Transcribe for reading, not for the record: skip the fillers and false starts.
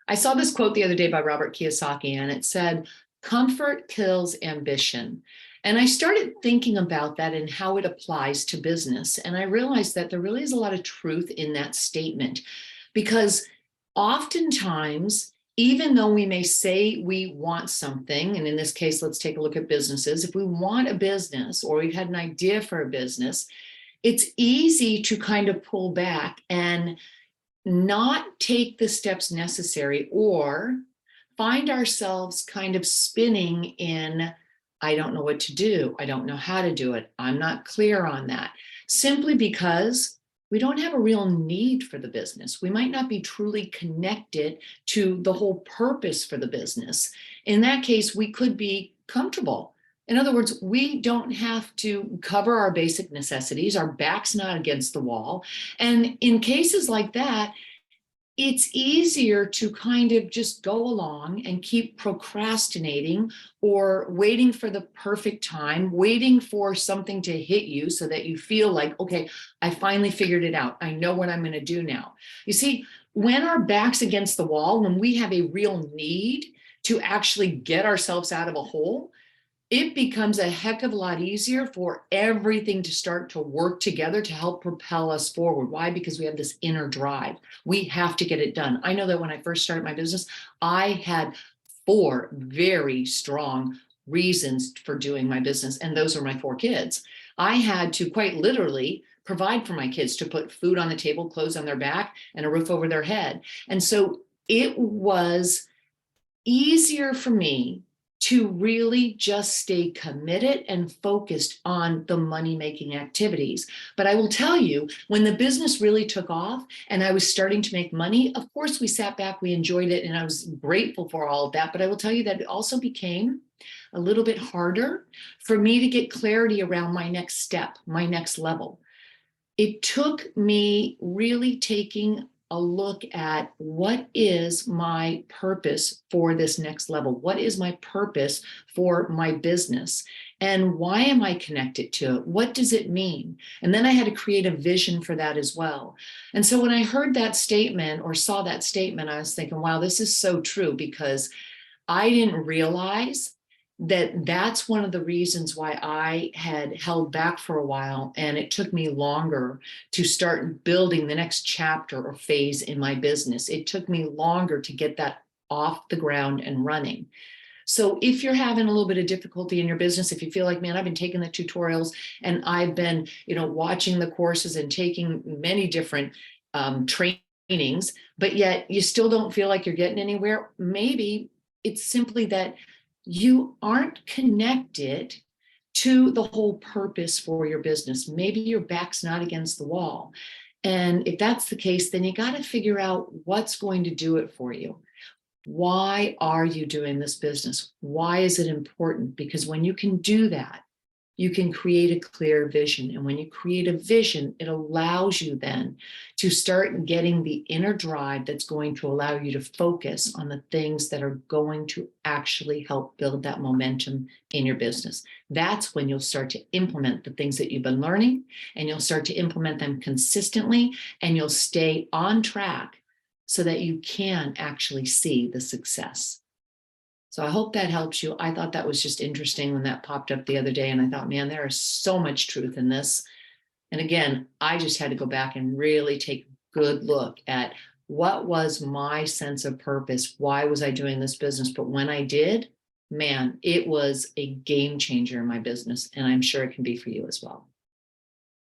I saw this quote the other day by Robert Kiyosaki, and it said, "Comfort kills ambition." And I started thinking about that and how it applies to business. And I realized that there really is a lot of truth in that statement because oftentimes, even though we may say we want something, and in this case, let's take a look at businesses. If we want a business or we've had an idea for a business, it's easy to kind of pull back and not take the steps necessary or find ourselves kind of spinning in, I don't know what to do. I don't know how to do it. I'm not clear on that. Simply because we don't have a real need for the business. We might not be truly connected to the whole purpose for the business. In that case, we could be comfortable. In other words, we don't have to cover our basic necessities. Our back's not against the wall. And in cases like that, it's easier to kind of just go along and keep procrastinating or waiting for the perfect time, waiting for something to hit you so that you feel like, okay, I finally figured it out. I know what I'm going to do now. You see, when our back's against the wall, when we have a real need to actually get ourselves out of a hole, it becomes a heck of a lot easier for everything to start to work together to help propel us forward. Why? Because we have this inner drive. We have to get it done. I know that when I first started my business, I had 4 very strong reasons for doing my business, and those are my 4 kids. I had to quite literally provide for my kids, to put food on the table, clothes on their back, and a roof over their head. And so it was easier for me to really just stay committed and focused on the money-making activities. But I will tell you, when the business really took off and I was starting to make money, of course, we sat back, we enjoyed it, and I was grateful for all of that. But I will tell you that it also became a little bit harder for me to get clarity around my next step, my next level. It took me really taking a look at what is my purpose for this next level? What is my purpose for my business? And why am I connected to it? What does it mean? And then I had to create a vision for that as well. And so when I heard that statement or saw that statement, I was thinking, wow, this is so true, because I didn't realize that that's one of the reasons why I had held back for a while, and it took me longer to start building the next chapter or phase in my business. It took me longer to get that off the ground and running. So if you're having a little bit of difficulty in your business, if you feel like, man, I've been taking the tutorials and I've been, watching the courses and taking many different trainings, but yet you still don't feel like you're getting anywhere, maybe it's simply that you aren't connected to the whole purpose for your business. Maybe your back's not against the wall. And if that's the case, then you got to figure out what's going to do it for you. Why are you doing this business? Why is it important? Because when you can do that, you can create a clear vision. And when you create a vision, it allows you then to start getting the inner drive that's going to allow you to focus on the things that are going to actually help build that momentum in your business. That's when you'll start to implement the things that you've been learning, and you'll start to implement them consistently, and you'll stay on track so that you can actually see the success. So I hope that helps you. I thought that was just interesting when that popped up the other day. And I thought, man, there is so much truth in this. And again, I just had to go back and really take a good look at what was my sense of purpose. Why was I doing this business? But when I did, man, it was a game changer in my business. And I'm sure it can be for you as well.